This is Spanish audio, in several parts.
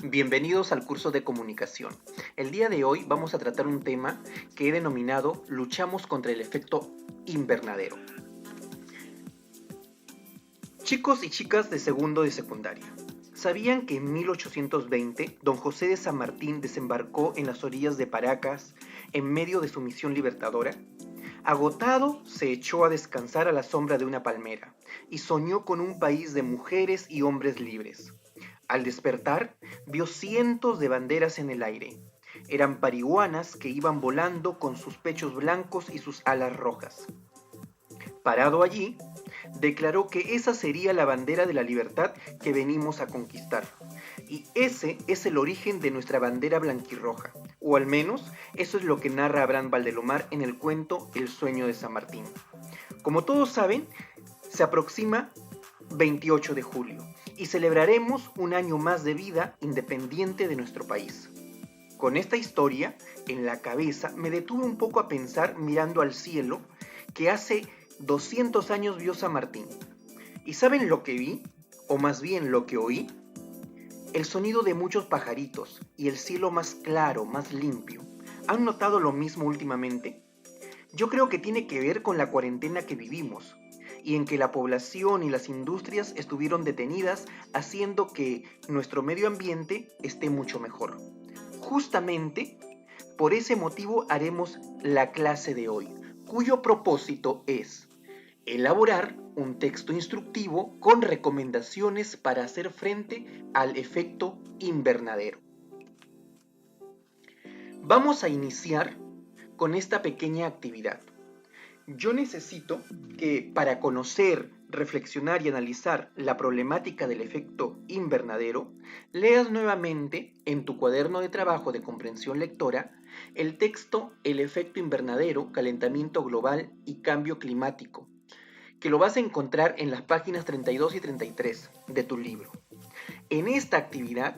Bienvenidos al curso de comunicación. El día de hoy vamos a tratar un tema que he denominado Luchamos contra el efecto invernadero. Chicos y chicas de segundo de secundaria, ¿sabían que en 1820 don José de San Martín desembarcó en las orillas de Paracas en medio de su misión libertadora? Agotado, se echó a descansar a la sombra de una palmera y soñó con un país de mujeres y hombres libres. Al despertar, vio cientos de banderas en el aire. Eran parihuanas que iban volando con sus pechos blancos y sus alas rojas. Parado allí, declaró que esa sería la bandera de la libertad que venimos a conquistar. Y ese es el origen de nuestra bandera blanquirroja, o al menos eso es lo que narra Abraham Valdelomar en el cuento El sueño de San Martín. Como todos saben, se aproxima 28 de julio y celebraremos un año más de vida independiente de nuestro país. Con esta historia en la cabeza me detuve un poco a pensar mirando al cielo que hace 200 años vio San Martín. ¿Y saben lo que vi? O más bien lo que oí. El sonido de muchos pajaritos y el cielo más claro, más limpio. ¿Han notado lo mismo últimamente? Yo creo que tiene que ver con la cuarentena que vivimos y en que la población y las industrias estuvieron detenidas, haciendo que nuestro medio ambiente esté mucho mejor. Justamente por ese motivo haremos la clase de hoy, cuyo propósito es elaborar un texto instructivo con recomendaciones para hacer frente al efecto invernadero. Vamos a iniciar con esta pequeña actividad. Yo necesito que para conocer, reflexionar y analizar la problemática del efecto invernadero, leas nuevamente en tu cuaderno de trabajo de comprensión lectora el texto El efecto invernadero, calentamiento global y cambio climático, que lo vas a encontrar en las páginas 32 y 33 de tu libro. En esta actividad,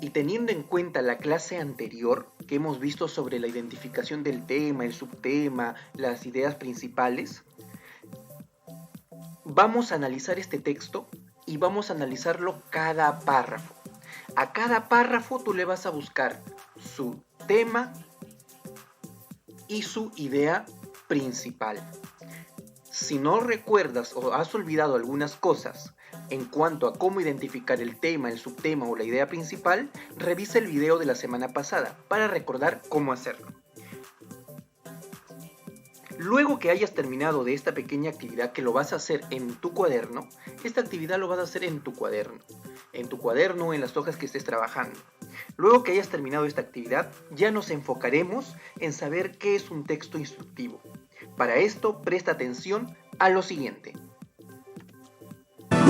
y teniendo en cuenta la clase anterior que hemos visto sobre la identificación del tema, el subtema, las ideas principales, vamos a analizar este texto y vamos a analizarlo cada párrafo. A cada párrafo tú le vas a buscar su tema y su idea principal. Si no recuerdas o has olvidado algunas cosas en cuanto a cómo identificar el tema, el subtema o la idea principal, revisa el video de la semana pasada para recordar cómo hacerlo. Luego que hayas terminado de esta pequeña actividad que lo vas a hacer en tu cuaderno, esta actividad lo vas a hacer en tu cuaderno, en las hojas que estés trabajando. Luego que hayas terminado esta actividad, ya nos enfocaremos en saber qué es un texto instructivo. Para esto, presta atención a lo siguiente.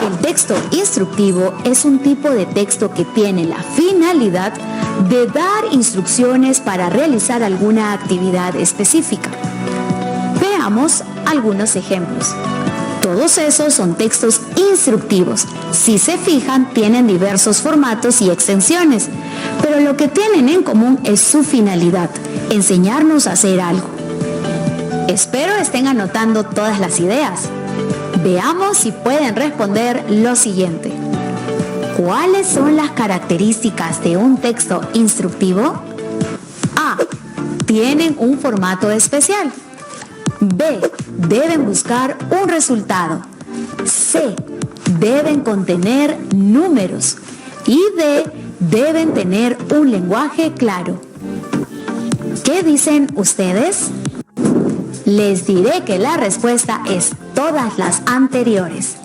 El texto instructivo es un tipo de texto que tiene la finalidad de dar instrucciones para realizar alguna actividad específica. Veamos algunos ejemplos. Todos esos son textos instructivos. Si se fijan, tienen diversos formatos y extensiones, pero lo que tienen en común es su finalidad, enseñarnos a hacer algo. Espero estén anotando todas las ideas. Veamos si pueden responder lo siguiente. ¿Cuáles son las características de un texto instructivo? A. Tienen un formato especial. B. Deben buscar un resultado. C. Deben contener números. Y D. Deben tener un lenguaje claro. ¿Qué dicen ustedes? Les diré que la respuesta es todas las anteriores.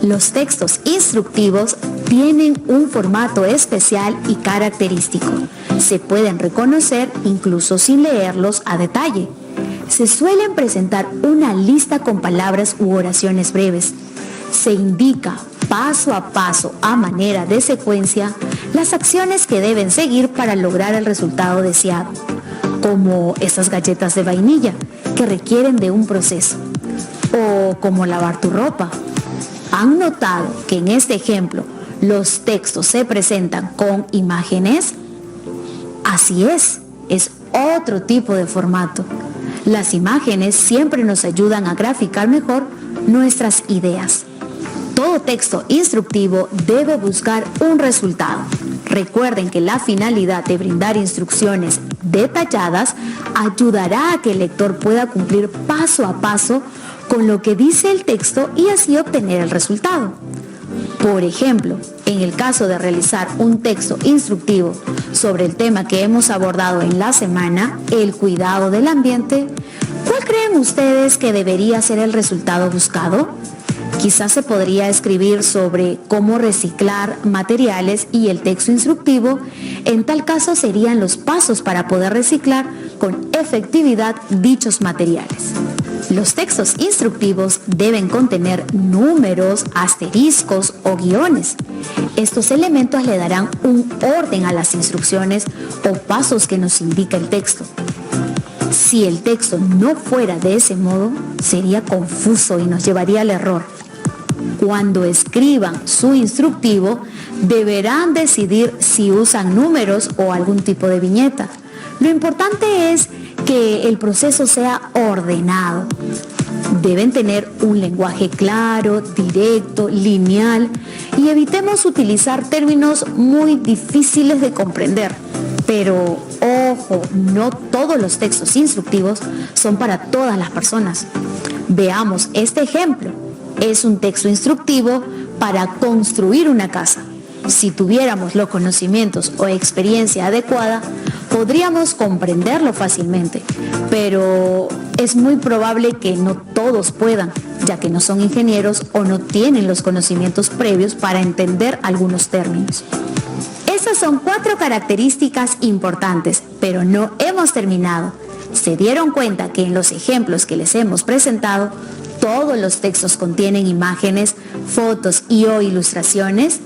Los textos instructivos tienen un formato especial y característico. Se pueden reconocer incluso sin leerlos a detalle. Se suelen presentar una lista con palabras u oraciones breves. Se indica paso a paso, a manera de secuencia, las acciones que deben seguir para lograr el resultado deseado, como esas galletas de vainilla que requieren de un proceso, o como lavar tu ropa. ¿Han notado que en este ejemplo los textos se presentan con imágenes? Así es otro tipo de formato. Las imágenes siempre nos ayudan a graficar mejor nuestras ideas. Todo texto instructivo debe buscar un resultado. Recuerden que la finalidad de brindar instrucciones detalladas ayudará a que el lector pueda cumplir paso a paso con lo que dice el texto y así obtener el resultado. Por ejemplo, en el caso de realizar un texto instructivo sobre el tema que hemos abordado en la semana, el cuidado del ambiente, ¿cuál creen ustedes que debería ser el resultado buscado? Quizás se podría escribir sobre cómo reciclar materiales y el texto instructivo, en tal caso serían los pasos para poder reciclar con efectividad dichos materiales. Los textos instructivos deben contener números, asteriscos o guiones. Estos elementos le darán un orden a las instrucciones o pasos que nos indica el texto. Si el texto no fuera de ese modo, sería confuso y nos llevaría al error. Cuando escriban su instructivo, deberán decidir si usan números o algún tipo de viñeta. Lo importante es que el proceso sea ordenado. Deben tener un lenguaje claro, directo, lineal y evitemos utilizar términos muy difíciles de comprender. Pero, ojo, no todos los textos instructivos son para todas las personas. Veamos este ejemplo. Es un texto instructivo para construir una casa. Si tuviéramos los conocimientos o experiencia adecuada, podríamos comprenderlo fácilmente, pero es muy probable que no todos puedan, ya que no son ingenieros o no tienen los conocimientos previos para entender algunos términos. Esas son 4 características importantes, pero no hemos terminado. ¿Se dieron cuenta que en los ejemplos que les hemos presentado, todos los textos contienen imágenes, fotos o ilustraciones?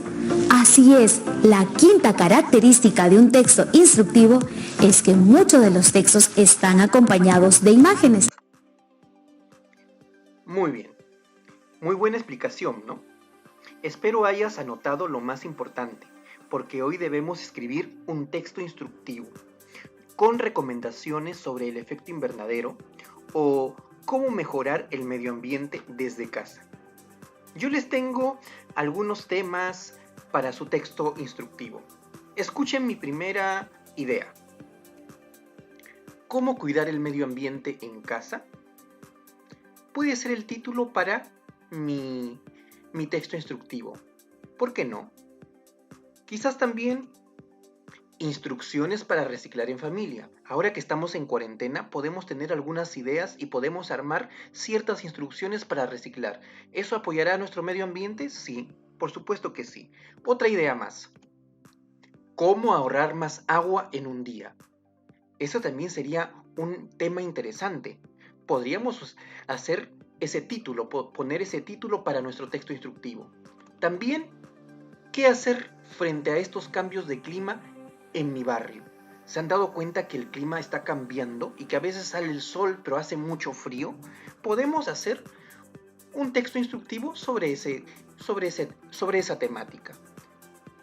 Así es, la 5ª característica de un texto instructivo es que muchos de los textos están acompañados de imágenes. Muy bien, muy buena explicación, ¿no? Espero hayas anotado lo más importante, porque hoy debemos escribir un texto instructivo con recomendaciones sobre el efecto invernadero o cómo mejorar el medio ambiente desde casa. Yo les tengo algunos temas para su texto instructivo. Escuchen mi primera idea. ¿Cómo cuidar el medio ambiente en casa? Puede ser el título para mi texto instructivo. ¿Por qué no? Quizás también instrucciones para reciclar en familia. Ahora que estamos en cuarentena, podemos tener algunas ideas y podemos armar ciertas instrucciones para reciclar. ¿Eso apoyará a nuestro medio ambiente? Sí, por supuesto que sí. Otra idea más. ¿Cómo ahorrar más agua en un día? Eso también sería un tema interesante. Podríamos hacer ese título, poner ese título para nuestro texto instructivo. También, ¿qué hacer frente a estos cambios de clima en mi barrio? ¿Se han dado cuenta que el clima está cambiando y que a veces sale el sol pero hace mucho frío? Podemos hacer un texto instructivo sobre esa temática.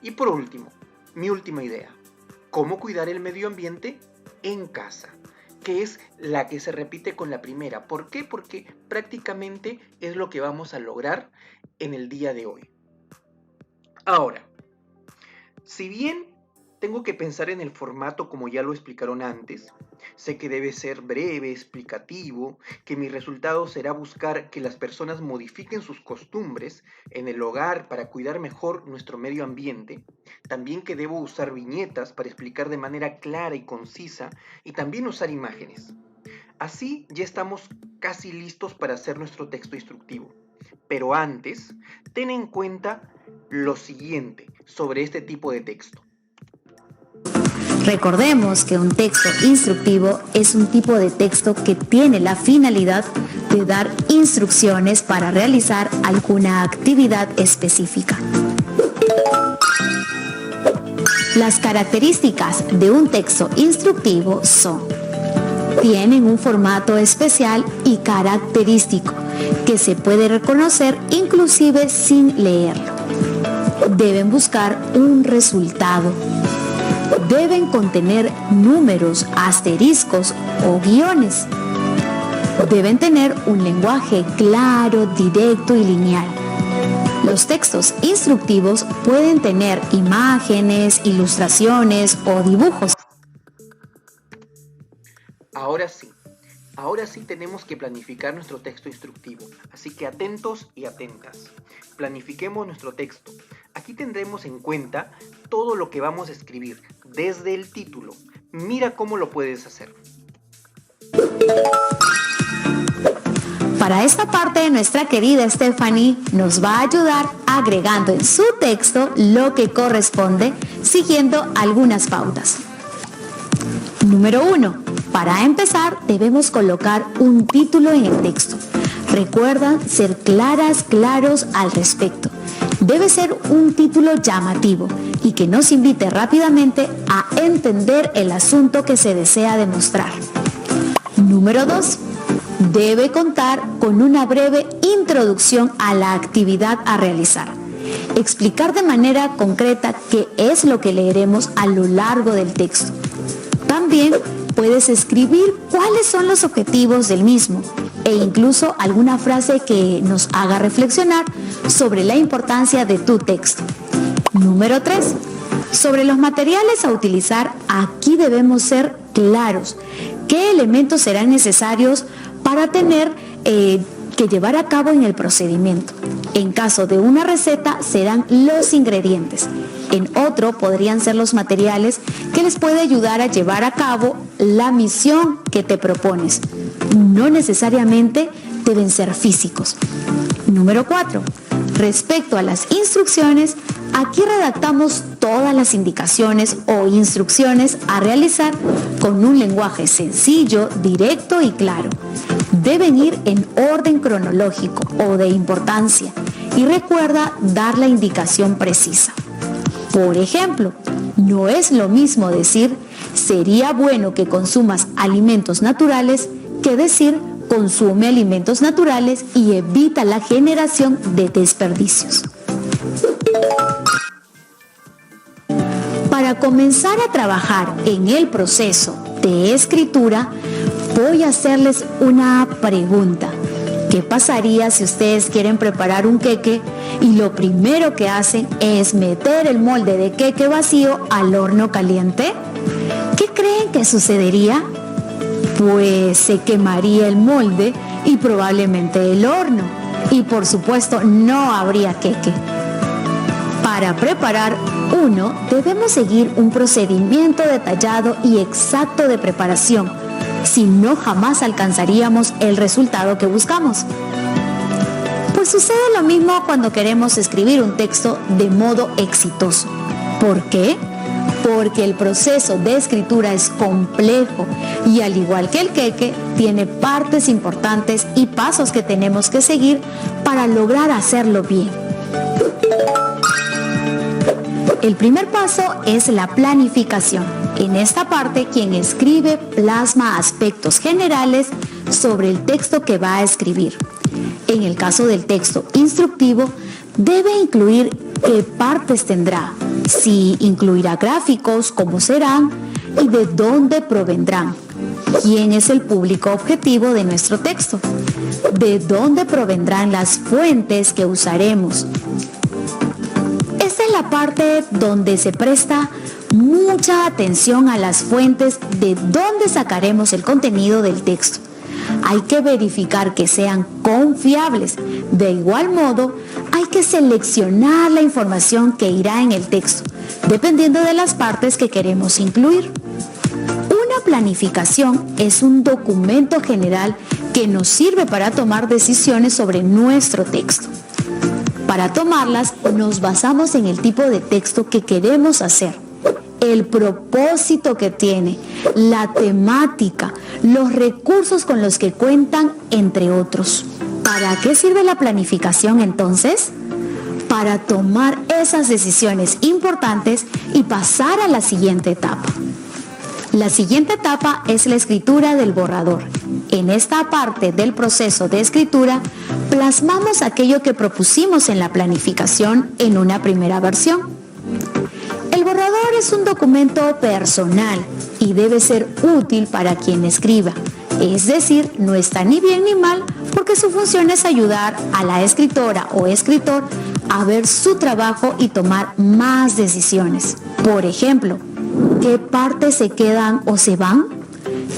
Y por último, mi última idea. ¿Cómo cuidar el medio ambiente en casa? Que es la que se repite con la primera. ¿Por qué? Porque prácticamente es lo que vamos a lograr en el día de hoy. Ahora, si bien tengo que pensar en el formato como ya lo explicaron antes, sé que debe ser breve, explicativo, que mi resultado será buscar que las personas modifiquen sus costumbres en el hogar para cuidar mejor nuestro medio ambiente, también que debo usar viñetas para explicar de manera clara y concisa y también usar imágenes. Así ya estamos casi listos para hacer nuestro texto instructivo. Pero antes, ten en cuenta lo siguiente sobre este tipo de texto. Recordemos que un texto instructivo es un tipo de texto que tiene la finalidad de dar instrucciones para realizar alguna actividad específica. Las características de un texto instructivo son: tienen un formato especial y característico que se puede reconocer inclusive sin leerlo. Deben buscar un resultado. Deben contener números, asteriscos o guiones. Deben tener un lenguaje claro, directo y lineal. Los textos instructivos pueden tener imágenes, ilustraciones o dibujos. Ahora sí tenemos que planificar nuestro texto instructivo, así que atentos y atentas. Planifiquemos nuestro texto. Aquí tendremos en cuenta todo lo que vamos a escribir, desde el título. Mira cómo lo puedes hacer. Para esta parte, nuestra querida Stephanie nos va a ayudar agregando en su texto lo que corresponde, siguiendo algunas pautas. Número 1. Para empezar, debemos colocar un título en el texto. Recuerda ser claros al respecto. Debe ser un título llamativo y que nos invite rápidamente a entender el asunto que se desea demostrar. Número 2. Debe contar con una breve introducción a la actividad a realizar. Explicar de manera concreta qué es lo que leeremos a lo largo del texto. También puedes escribir cuáles son los objetivos del mismo e incluso alguna frase que nos haga reflexionar sobre la importancia de tu texto. Número 3. Sobre los materiales a utilizar, aquí debemos ser claros. ¿Qué elementos serán necesarios para tener que llevar a cabo en el procedimiento? En caso de una receta, serán los ingredientes. En otro podrían ser los materiales que les puede ayudar a llevar a cabo la misión que te propones. No necesariamente deben ser físicos. Número 4. Respecto a las instrucciones, aquí redactamos todas las indicaciones o instrucciones a realizar con un lenguaje sencillo, directo y claro. Deben ir en orden cronológico o de importancia y recuerda dar la indicación precisa. Por ejemplo, no es lo mismo decir sería bueno que consumas alimentos naturales que decir consume alimentos naturales y evita la generación de desperdicios. Para comenzar a trabajar en el proceso de escritura, voy a hacerles una pregunta. ¿Qué pasaría si ustedes quieren preparar un queque y lo primero que hacen es meter el molde de queque vacío al horno caliente? ¿Qué creen que sucedería? Pues se quemaría el molde y probablemente el horno. Y por supuesto no habría queque. Para preparar uno, debemos seguir un procedimiento detallado y exacto de preparación. Si no, jamás alcanzaríamos el resultado que buscamos. Pues sucede lo mismo cuando queremos escribir un texto de modo exitoso. ¿Por qué? Porque el proceso de escritura es complejo y al igual que el queque, tiene partes importantes y pasos que tenemos que seguir para lograr hacerlo bien. El primer paso es la planificación. En esta parte, quien escribe plasma aspectos generales sobre el texto que va a escribir. En el caso del texto instructivo, debe incluir qué partes tendrá, si incluirá gráficos, cómo serán y de dónde provendrán. ¿Quién es el público objetivo de nuestro texto? ¿De dónde provendrán las fuentes que usaremos? Esta es la parte donde se presta mucha atención a las fuentes de dónde sacaremos el contenido del texto. Hay que verificar que sean confiables. De igual modo, hay que seleccionar la información que irá en el texto, dependiendo de las partes que queremos incluir. Una planificación es un documento general que nos sirve para tomar decisiones sobre nuestro texto. Para tomarlas, nos basamos en el tipo de texto que queremos hacer, el propósito que tiene, la temática, los recursos con los que cuentan, entre otros. ¿Para qué sirve la planificación entonces? Para tomar esas decisiones importantes y pasar a la siguiente etapa. La siguiente etapa es la escritura del borrador. En esta parte del proceso de escritura, plasmamos aquello que propusimos en la planificación en una primera versión. El borrador es un documento personal y debe ser útil para quien escriba. Es decir, no está ni bien ni mal porque su función es ayudar a la escritora o escritor a ver su trabajo y tomar más decisiones. Por ejemplo, ¿qué partes se quedan o se van?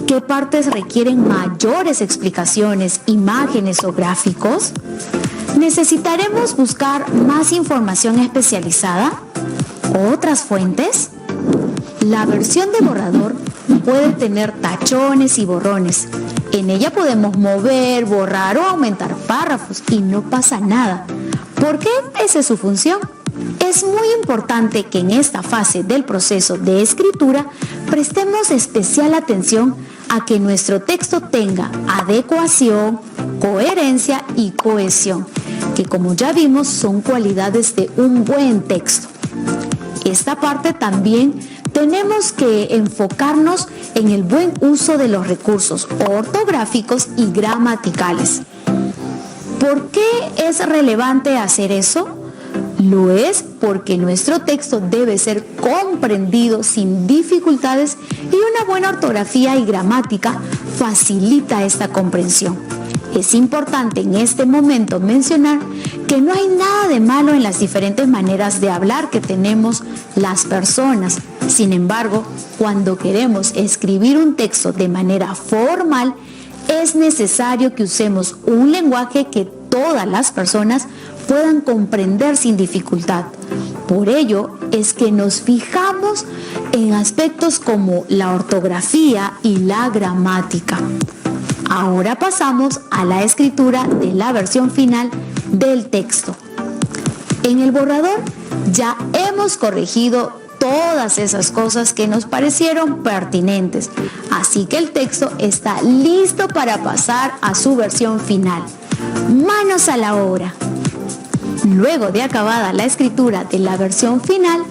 ¿Qué partes requieren mayores explicaciones, imágenes o gráficos? ¿Necesitaremos buscar más información especializada? ¿Otras fuentes? La versión de borrador puede tener tachones y borrones. En ella podemos mover, borrar o aumentar párrafos y no pasa nada. ¿Por qué? Esa es su función. Es muy importante que en esta fase del proceso de escritura prestemos especial atención a que nuestro texto tenga adecuación, coherencia y cohesión, que como ya vimos son cualidades de un buen texto. Esta parte también tenemos que enfocarnos en el buen uso de los recursos ortográficos y gramaticales. ¿Por qué es relevante hacer eso? Lo es porque nuestro texto debe ser comprendido sin dificultades y una buena ortografía y gramática facilita esta comprensión. Es importante en este momento mencionar que no hay nada de malo en las diferentes maneras de hablar que tenemos las personas. Sin embargo, cuando queremos escribir un texto de manera formal, es necesario que usemos un lenguaje que todas las personas puedan comprender sin dificultad. Por ello es que nos fijamos en aspectos como la ortografía y la gramática. Ahora pasamos a la escritura de la versión final del texto. En el borrador ya hemos corregido todas esas cosas que nos parecieron pertinentes, así que el texto está listo para pasar a su versión final. ¡Manos a la obra! Luego de acabada la escritura de la versión final,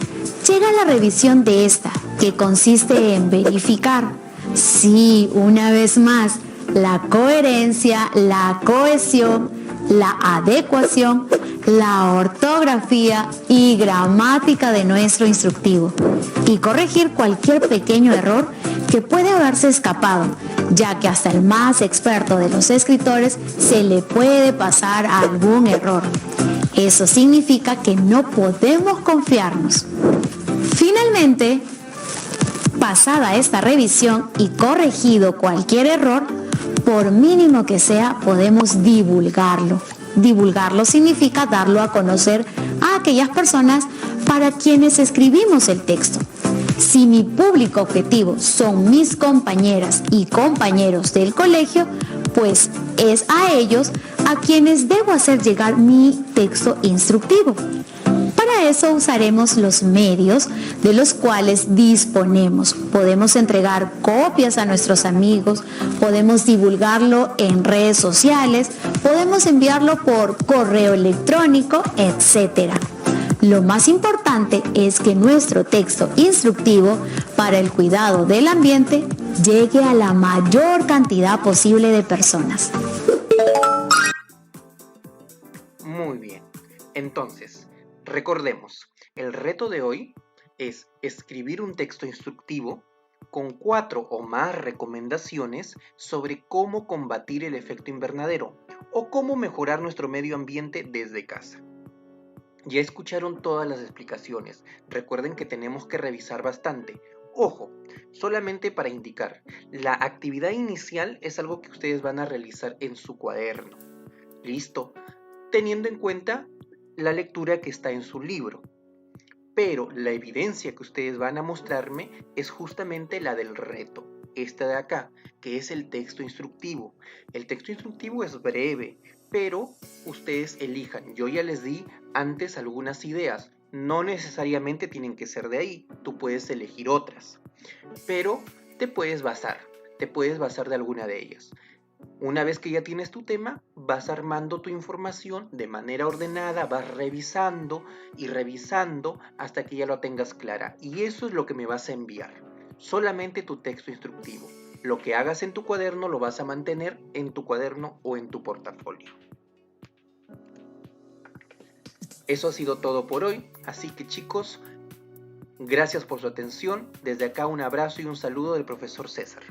llega la revisión de esta, que consiste en verificar, sí, una vez más, la coherencia, la cohesión, la adecuación, la ortografía y gramática de nuestro instructivo y corregir cualquier pequeño error que puede haberse escapado, ya que hasta el más experto de los escritores se le puede pasar algún error. Eso significa que no podemos confiarnos. Finalmente, pasada esta revisión y corregido cualquier error, por mínimo que sea, podemos divulgarlo. Divulgarlo significa darlo a conocer a aquellas personas para quienes escribimos el texto. Si mi público objetivo son mis compañeras y compañeros del colegio, pues es a ellos a quienes debo hacer llegar mi texto instructivo. Para eso usaremos los medios de los cuales disponemos. Podemos entregar copias a nuestros amigos, podemos divulgarlo en redes sociales, podemos enviarlo por correo electrónico, etc. Lo más importante es que nuestro texto instructivo para el cuidado del ambiente llegue a la mayor cantidad posible de personas. Muy bien. Entonces, recordemos, el reto de hoy es escribir un texto instructivo con 4 o más recomendaciones sobre cómo combatir el efecto invernadero o cómo mejorar nuestro medio ambiente desde casa. Ya escucharon todas las explicaciones. Recuerden que tenemos que revisar bastante. Ojo, solamente para indicar, la actividad inicial es algo que ustedes van a realizar en su cuaderno. ¿Listo? Teniendo en cuenta la lectura que está en su libro. Pero la evidencia que ustedes van a mostrarme es justamente la del reto. Esta de acá, que es el texto instructivo. El texto instructivo es breve, pero ustedes elijan. Yo ya les di antes algunas ideas. No necesariamente tienen que ser de ahí. Tú puedes elegir otras. Pero te puedes basar de alguna de ellas. Una vez que ya tienes tu tema, vas armando tu información de manera ordenada, vas revisando y revisando hasta que ya lo tengas clara. Y eso es lo que me vas a enviar. Solamente tu texto instructivo. Lo que hagas en tu cuaderno lo vas a mantener en tu cuaderno o en tu portafolio. Eso ha sido todo por hoy, así que chicos, gracias por su atención. Desde acá un abrazo y un saludo del profesor César.